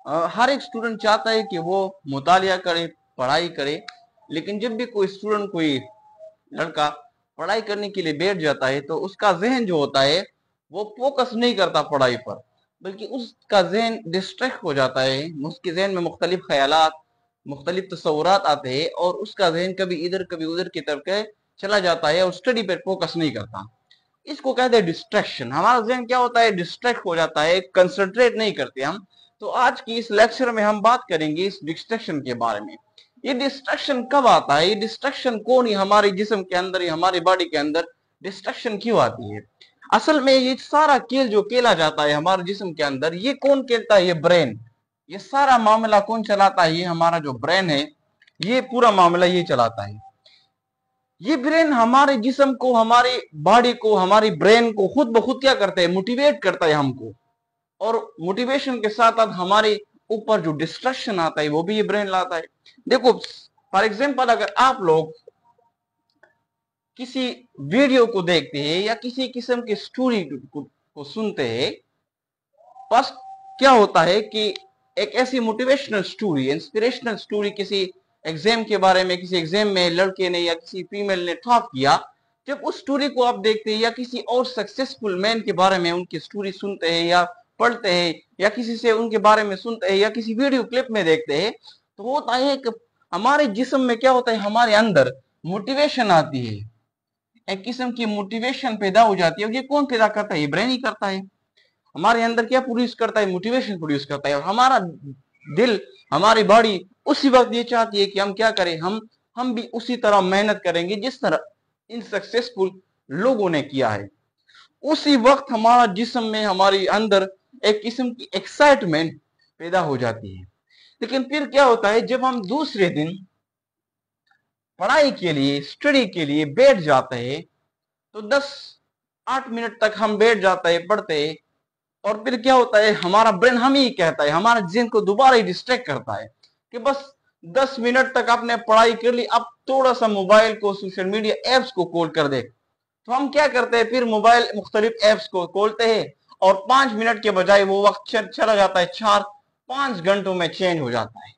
हर एक स्टूडेंट चाहता है कि वो मुतालिया करे, पढ़ाई करे, लेकिन जब भी कोई स्टूडेंट, कोई लड़का पढ़ाई करने के लिए बैठ जाता है तो उसका जहन जो होता है वो फोकस नहीं करता पढ़ाई पर, बल्कि उसका जहन डिस्ट्रैक्ट हो जाता है। उसके जहन में मुख्तलिफ ख्यालात, मुख्तलिफ तस्वुरात आते हैं और उसका जहन कभी इधर कभी उधर की तरफ के चला जाता है और स्टडी पर फोकस नहीं करता। इसको कहते हैं डिस्ट्रैक्शन। हमारा जहन क्या होता है, डिस्ट्रैक्ट हो जाता है, कंसंट्रेट नहीं करते हम। तो आज की इस लेक्चर में हम बात करेंगे इस डिस्ट्रैक्शन के बारे में। ये डिस्ट्रैक्शन कब आता है, ये डिस्ट्रैक्शन कौन, ही हमारे जिस्म के अंदर, ये हमारी बॉडी के अंदर डिस्ट्रैक्शन क्यों आती है। असल में ये सारा खेल जो खेला जाता है हमारे जिस्म के अंदर, ये कौन खेलता है, ये ब्रेन। ये सारा मामला कौन चलाता है, ये हमारा जो ब्रेन है, ये पूरा मामला ये चलाता है। ये ब्रेन हमारे जिस्म को, हमारी बॉडी को, हमारी ब्रेन को खुद ब खुद क्या करता है, मोटिवेट करता है हमको। और मोटिवेशन के साथ साथ हमारे ऊपर जो डिस्ट्रैक्शन आता है वो भी ये ब्रेन लाता है। देखो फॉर एग्जांपल, अगर आप लोग किसी वीडियो को देखते हैं या किसी किस्म की स्टोरी को सुनते हैं, बस क्या होता है कि एक ऐसी मोटिवेशनल स्टोरी, इंस्पिरेशनल स्टोरी, किसी एग्जाम के बारे में, किसी एग्जाम में लड़के ने या किसी फीमेल ने टॉप किया, जब उस स्टोरी को आप देखते हैं या किसी और सक्सेसफुल मैन के बारे में उनकी स्टोरी सुनते हैं या पढ़ते हैं या किसी से उनके बारे में सुनते हैं या किसी वीडियो क्लिप में देखते हैं, तो होता है कि हमारे जिस्म में क्या होता है, हमारे अंदर मोटिवेशन आती है, एक किस्म की मोटिवेशन पैदा हो जाती है। और ये कौन पैदा करता है, ये ब्रेन ही करता है। हमारे अंदर क्या प्रोड्यूस करता है, मोटिवेशन प्रोड्यूस करता है। और हमारा दिल, हमारी बॉडी उसी वक्त ये चाहती है कि हम क्या करें, हम भी उसी तरह मेहनत करेंगे जिस तरह इन सक्सेसफुल लोगों ने किया है। उसी वक्त हमारा जिस्म में, हमारे अंदर एक किस्म की एक्साइटमेंट पैदा हो जाती है। लेकिन फिर क्या होता है, जब हम दूसरे दिन पढ़ाई के लिए, स्टडी के लिए बैठ जाते हैं, तो 10-8 मिनट तक हम बैठ जाते हैं पढ़ते हैं, और फिर क्या होता है, हमारा ब्रेन हम ही कहता है, हमारे जिन को दोबारा ही डिस्ट्रैक्ट करता है कि बस 10 मिनट तक आपने पढ़ाई कर ली, अब थोड़ा सा मोबाइल को, सोशल मीडिया एप्स को खोल कर दे। तो हम क्या करते हैं, फिर मोबाइल मुख्तलिफ एप्स को खोलते हैं और 5 मिनट के बजाय वो वक्त चला जाता है 4-5 घंटों में चेंज हो जाता है।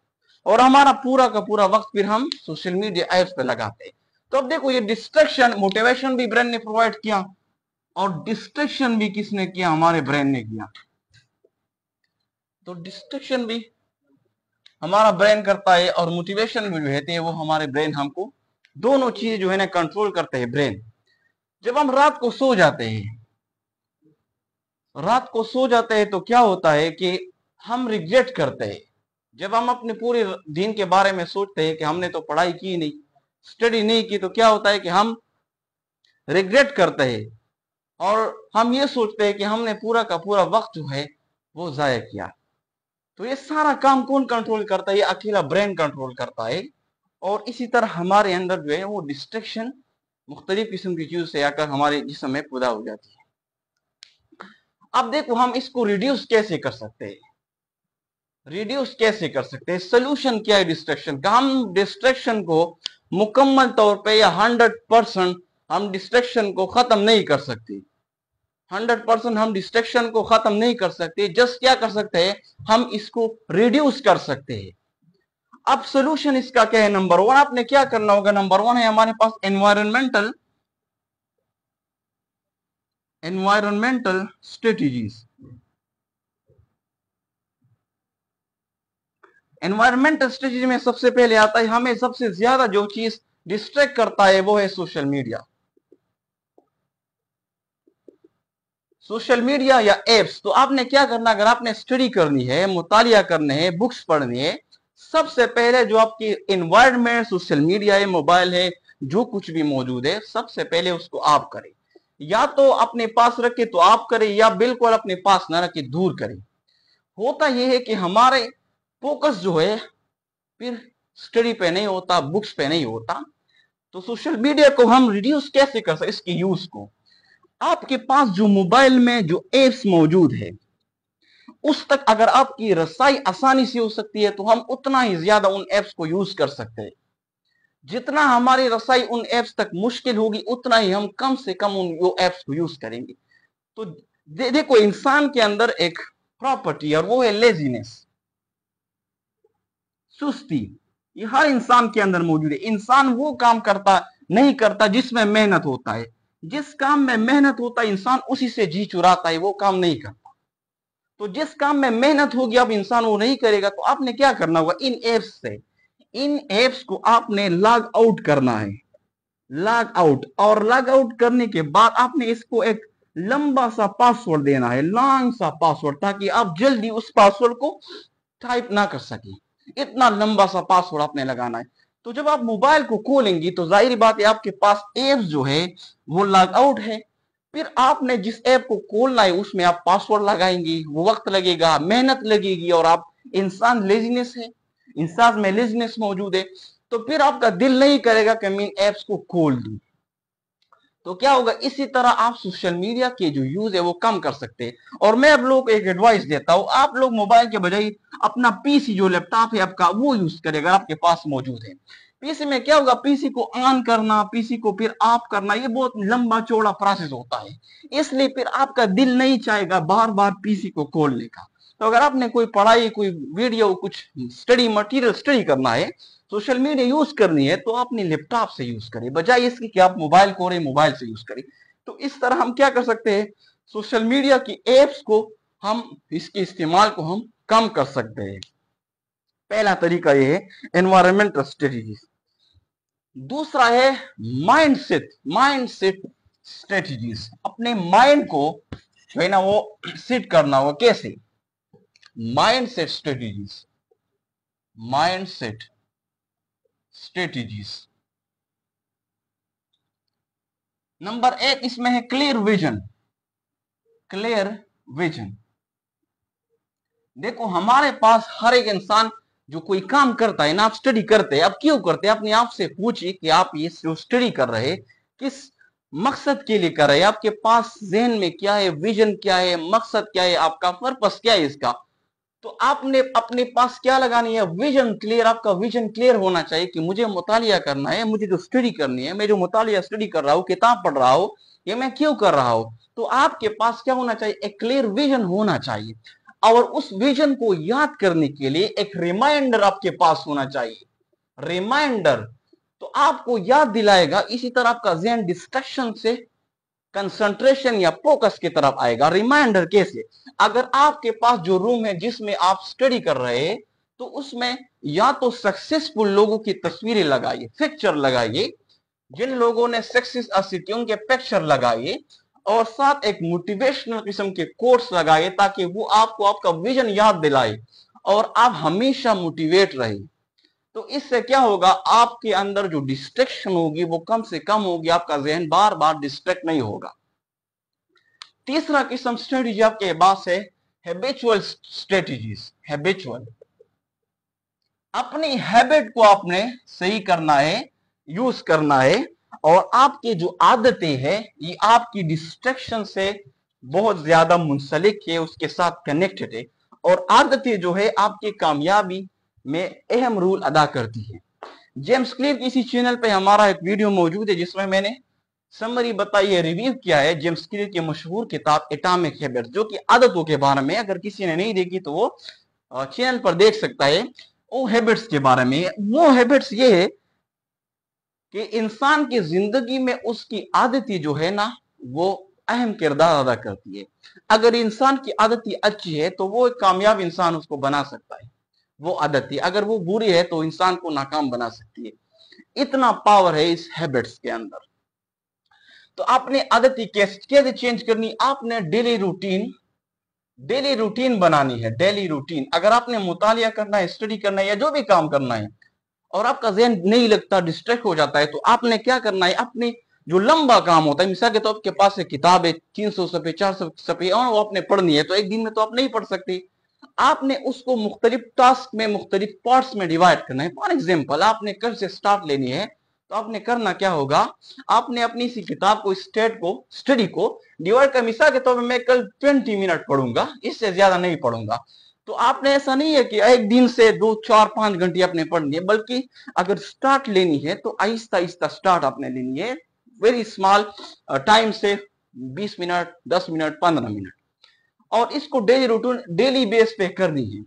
और हमारा पूरा का पूरा वक्त फिर हम सोशल मीडिया एप्स पे लगाते हैं। तो अब देखो, ये डिस्ट्रैक्शन, मोटिवेशन भी ब्रेन ने प्रोवाइड किया और डिस्ट्रैक्शन भी किसने किया, हमारे ब्रेन ने किया। तो डिस्ट्रैक्शन भी हमारा ब्रेन करता है और मोटिवेशन भी जो है वो हमारे ब्रेन हमको, दोनों चीजें जो है ना कंट्रोल करते हैं ब्रेन। जब हम रात को सो जाते हैं, रात को सो जाते हैं तो क्या होता है कि हम रिग्रेट करते हैं। जब हम अपने पूरे दिन के बारे में सोचते हैं कि हमने तो पढ़ाई की नहीं, स्टडी नहीं की, तो क्या होता है कि हम रिग्रेट करते हैं और हम ये सोचते हैं कि हमने पूरा का पूरा वक्त जो है वो जाया किया। तो ये सारा काम कौन कंट्रोल करता है, ये अकेला ब्रेन कंट्रोल करता है। और इसी तरह हमारे अंदर जो है वो डिस्ट्रैक्शन मुख्तलिफ किस्म की चीज से आकर हमारे जिस्म में पैदा हो जाती है। अब देखो, हम इसको रिड्यूस कैसे कर सकते हैं, रिड्यूस कैसे कर सकते हैं, सोल्यूशन क्या है डिस्ट्रैक्शन का। हम डिस्ट्रैक्शन को मुकम्मल तौर पे या 100% हम डिस्ट्रैक्शन को खत्म नहीं कर सकते। 100% हम डिस्ट्रैक्शन को खत्म नहीं कर सकते। जस्ट क्या कर सकते हैं, हम इसको रिड्यूस कर सकते हैं। अब सोल्यूशन इसका क्या है, नंबर 1 आपने क्या करना होगा, नंबर 1 है हमारे पास एनवायरमेंटल स्ट्रेटेजीज। एनवायरमेंटल स्ट्रेटेजी में सबसे पहले आता है, हमें सबसे ज्यादा जो चीज डिस्ट्रैक्ट करता है वो है सोशल मीडिया। सोशल मीडिया या एप्स। तो आपने क्या करना, अगर आपने स्टडी करनी है, मुतालिया करने है, बुक्स पढ़नी है, सबसे पहले जो आपकी एनवायरनमेंट, सोशल मीडिया है, मोबाइल है, जो कुछ भी मौजूद है, सबसे पहले उसको आप करें। या तो अपने पास रखे तो आप करें, या बिल्कुल अपने पास ना रखे, दूर करें। होता यह है कि हमारे फोकस जो है फिर स्टडी पे नहीं होता, बुक्स पे नहीं होता। तो सोशल मीडिया को हम रिड्यूस कैसे कर सकते, इसके यूज को। आपके पास जो मोबाइल में जो एप्स मौजूद है उस तक अगर आपकी रसाई आसानी से हो सकती है तो हम उतना ही ज्यादा उन एप्स को यूज कर सकते हैं। जितना हमारी रसाई उन एप्स तक मुश्किल होगी उतना ही हम कम से कम उन वो एप्स को यूज करेंगे। तो देखो, इंसान के अंदर एक प्रॉपर्टी और वो है लेजीनेस। सुस्ती, ये हर इंसान के अंदर मौजूद है। इंसान वो काम करता नहीं करता जिसमें मेहनत होता है। जिस काम में मेहनत होता है इंसान उसी से जी चुराता है, वो काम नहीं करता। तो जिस काम में मेहनत होगी अब इंसान वो नहीं करेगा, तो आपने क्या करना होगा, इन एप्स को आपने लॉग आउट करना है। लॉग आउट, और लॉग आउट करने के बाद आपने इसको एक लंबा सा पासवर्ड देना है, लॉन्ग सा पासवर्ड, ताकि आप जल्दी उस पासवर्ड को टाइप ना कर सके। इतना लंबा सा पासवर्ड आपने लगाना है। तो जब आप मोबाइल को खोलेंगी तो जाहिर बात है आपके पास ऐप जो है वो लॉग आउट है। फिर आपने जिस ऐप को खोलना है उसमें आप पासवर्ड लगाएंगी, वो वक्त लगेगा, मेहनत लगेगी, और आप इंसान लेजीनेस है, इंसान में लेजीनेस मौजूद है, तो फिर आपका दिल नहीं करेगा कि मैं इन एप्स को खोल दूं। तो क्या होगा, इसी तरह आप सोशल मीडिया के जो यूज है वो कम कर सकते हैं। और मैं आप लोगों को एक एडवाइस देता हूं, आप लोग मोबाइल के बजाय अपना पीसी जो लैपटॉप है आपका वो यूज करें अगर आपके पास मौजूद है। पीसी में क्या होगा, पीसी को ऑन करना, पीसी को फिर ऑफ करना, ये बहुत लंबा चौड़ा प्रोसेस होता है, इसलिए फिर आपका दिल नहीं चाहेगा बार बार पीसी को खोलने का। तो अगर आपने कोई पढ़ाई, कोई वीडियो, कुछ स्टडी मटेरियल स्टडी करना है, सोशल मीडिया यूज करनी है, तो आपने लैपटॉप से यूज करें बजाय इसके कि आप मोबाइल को मोबाइल से यूज करें। तो इस तरह हम क्या कर सकते हैं, सोशल मीडिया की एप्स को हम, इसके इस्तेमाल को हम कम कर सकते हैं। पहला तरीका ये है एनवायरमेंटल स्ट्रेटजीज। दूसरा है माइंडसेट स्ट्रेटजीज। अपने माइंड को जो है ना वो सेट करना होगा। कैसे? Mindset strategies, mindset strategies. Number एक इसमें है क्लियर विजन। क्लियर विजन, देखो हमारे पास हर एक इंसान जो कोई काम करता है ना, आप स्टडी करते हैं, आप क्यों करते हैं, अपने आप से पूछिए कि आप ये जो स्टडी कर रहे हैं किस मकसद के लिए कर रहे हैं, आपके पास जहन में क्या है, विजन क्या है, मकसद क्या है, आपका पर्पस क्या है इसका। तो आपने अपने पास क्या लगानी है, विजन क्लियर। आपका विजन क्लियर होना चाहिए कि मुझे मुतालिया करना है, मुझे जो स्टडी करनी है, मैं जो मुतालिया स्टडी कर रहा हूँ, किताब पढ़ रहा हूँ, ये मैं क्यों कर रहा हूँ। तो आपके पास क्या होना चाहिए, एक क्लियर विजन होना चाहिए। और उस विजन को याद करने के लिए एक रिमाइंडर आपके पास होना चाहिए। रिमाइंडर तो आपको याद दिलाएगा। इसी तरह आपका जहन डिस्ट्रैक्शन से कंसंट्रेशन या फोकस की तरफ आएगा। रिमाइंडर कैसे, अगर आपके पास जो रूम है जिसमें आप स्टडी कर रहे हैं, तो उसमें या तो सक्सेसफुल लोगों की तस्वीरें लगाइए, पिक्चर लगाइए, जिन लोगों ने सक्सेस हासिल की उनके पिक्चर लगाइए, और साथ एक मोटिवेशनल किस्म के कोट्स लगाइए, ताकि वो आपको आपका विजन याद दिलाए और आप हमेशा मोटिवेट रहे। तो इससे क्या होगा, आपके अंदर जो डिस्ट्रैक्शन होगी वो कम से कम होगी, आपका जहन बार बार डिस्ट्रैक्ट नहीं होगा। तीसरा किस्म स्ट्रेटेजी आपके पास है हैबिचुअल स्ट्रेटेजीज। हैबिचुअल, अपनी हैबिट को आपने सही करना है, यूज करना है, और आपकी जो आदतें हैं ये आपकी डिस्ट्रैक्शन से बहुत ज्यादा मुंसलिक है, उसके साथ कनेक्टेड है। और आदतें जो है आपकी कामयाबी में अहम रोल अदा करती है। जेम्स क्लियर की इसी चैनल पे हमारा एक वीडियो मौजूद है जिसमें मैंने समरी बताई है, रिव्यू किया है जेम्स क्लियर की मशहूर किताब एटॉमिक हैबिट्स, जो कि आदतों के बारे में। अगर किसी ने नहीं देखी तो वो चैनल पर देख सकता है। वो हैबिट्स के बारे में, वो हैबिट्स ये है कि इंसान की जिंदगी में उसकी आदतें जो है ना वो अहम किरदार अदा करती है। अगर इंसान की आदतें अच्छी है तो वो एक कामयाब इंसान उसको बना सकता है। वो आदतें अगर वो बुरी है तो इंसान को नाकाम बना सकती है। इतना पावर है इस हैबिट्स के अंदर। तो आपने आदतें कैसे चेंज करनी, आपने डेली रूटीन बनानी है। डेली रूटीन, अगर आपने मुतालिया करना है, स्टडी करना है, या जो भी काम करना है, और आपका जहन नहीं लगता, डिस्ट्रैक्ट हो जाता है, तो आपने क्या करना है, अपनी जो लंबा काम होता है, मिसाल के तो आपके पास एक किताब है 300 सफ़े 400 सफ़े और वो आपने पढ़नी है, तो एक दिन में तो आप नहीं पढ़ सकते। आपने उसको मुख्तलिफ टास्क में, मुख्तलिफ पार्ट्स में डिवाइड करना है। फॉर एग्जाम्पल, आपने कल से स्टार्ट लेनी है, तो आपने करना क्या होगा, आपने अपनी इसी किताब को, स्टडी को डिवाइड कर, मिसाल के तौर पर मैं कल 20 मिनट पढ़ूंगा, इससे ज्यादा नहीं पढ़ूंगा। तो आपने ऐसा नहीं है कि एक दिन से 2 4 5 घंटे आपने पढ़नी है, बल्कि अगर स्टार्ट लेनी है तो आहिस्ता आहिस्ता स्टार्ट आपने लेनी है, वेरी स्मॉल टाइम से, 20 मिनट, 10 मिनट, 15 मिनट, और इसको डेली रूटीन, डेली बेस पे करनी है।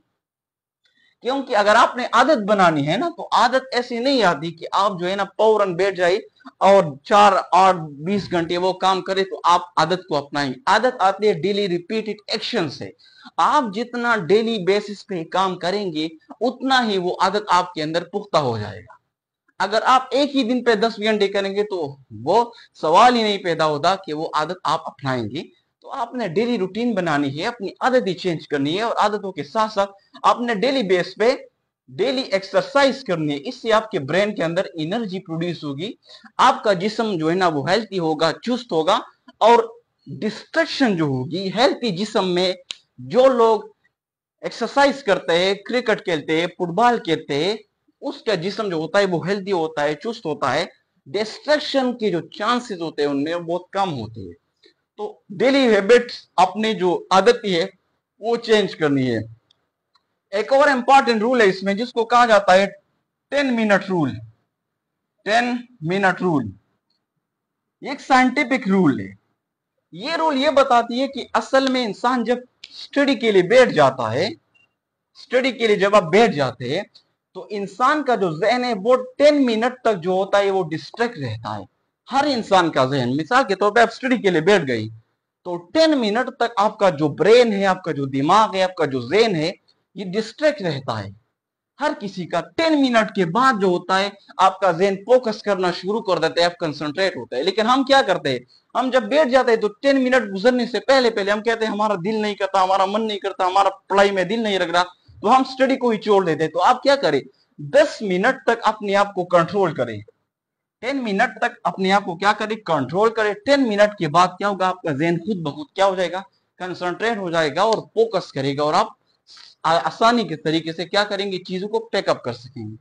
क्योंकि अगर आपने आदत बनानी है ना, तो आदत ऐसी नहीं आती कि आप जो है ना फौरन बैठ जाए और 4 8 20 घंटे वो काम करे तो आप आदत को अपनाएंगे। आदत आती है डेली रिपीटेड एक्शन से। आप जितना डेली बेसिस पे काम करेंगे उतना ही वो आदत आपके अंदर पुख्ता हो जाएगा। अगर आप एक ही दिन पे 10 घंटे करेंगे तो वो सवाल ही नहीं पैदा होता कि वो आदत आप अपनाएंगे। तो आपने डेली रूटीन बनानी है, अपनी आदत ही चेंज करनी है, और आदतों के साथ साथ आपने डेली बेस पे डेली एक्सरसाइज करनी है। इससे आपके ब्रेन के अंदर एनर्जी प्रोड्यूस होगी, आपका जिस्म जो है ना वो हेल्थी होगा, चुस्त होगा। और डिस्ट्रक्शन जो होगी हेल्थी जिस्म में, जो लोग एक्सरसाइज करते हैं, क्रिकेट खेलते हैं, फुटबॉल खेलते हैं, उसका जिस्म जो होता है वो हेल्दी होता है, चुस्त होता है। डिस्ट्रक्शन के जो चांसेस होते हैं उनमें बहुत कम होते हैं। तो डेली हैबिट्स, अपनी जो आदत है वो चेंज करनी है। एक और इंपॉर्टेंट रूल है इसमें जिसको कहा जाता है 10 मिनट रूल। 10 मिनट रूल एक साइंटिफिक रूल है। ये रूल ये बताती है कि असल में इंसान जब स्टडी के लिए बैठ जाता है, स्टडी के लिए जब आप बैठ जाते हैं, तो इंसान का जो जहन है वो 10 मिनट तक जो होता है वो डिस्ट्रैक्ट रहता है। हर इंसान का जहन, मिसाल के तौर पे आप स्टडी के लिए बैठ गई तो 10 मिनट तक आपका जो ब्रेन है, आपका जो दिमाग है, आपका जो जहन है, ये डिस्ट्रैक्ट रहता है। हर किसी का 10 मिनट के बाद जो होता है आपका जहन फोकस करना शुरू कर देता है, आप कंसंट्रेट होता है। लेकिन हम क्या करते हैं, हम जब बैठ जाते हैं तो 10 मिनट गुजरने से पहले पहले हम कहते हैं हमारा दिल नहीं करता, हमारा मन नहीं करता, हमारा पढ़ाई में दिल नहीं लग रहा, तो हम स्टडी को ही छोड़ देते हैं। तो आप क्या करें, 10 मिनट तक अपने आप को कंट्रोल करें। 10 मिनट तक अपने आप को क्या करें, कंट्रोल करें। 10 मिनट के बाद क्या होगा, आपका जहन खुद ब खुद क्या हो जाएगा, कंसंट्रेट हो जाएगा और फोकस करेगा, और आप आसानी के तरीके से क्या करेंगे, चीजों को टेकअप कर सकेंगे।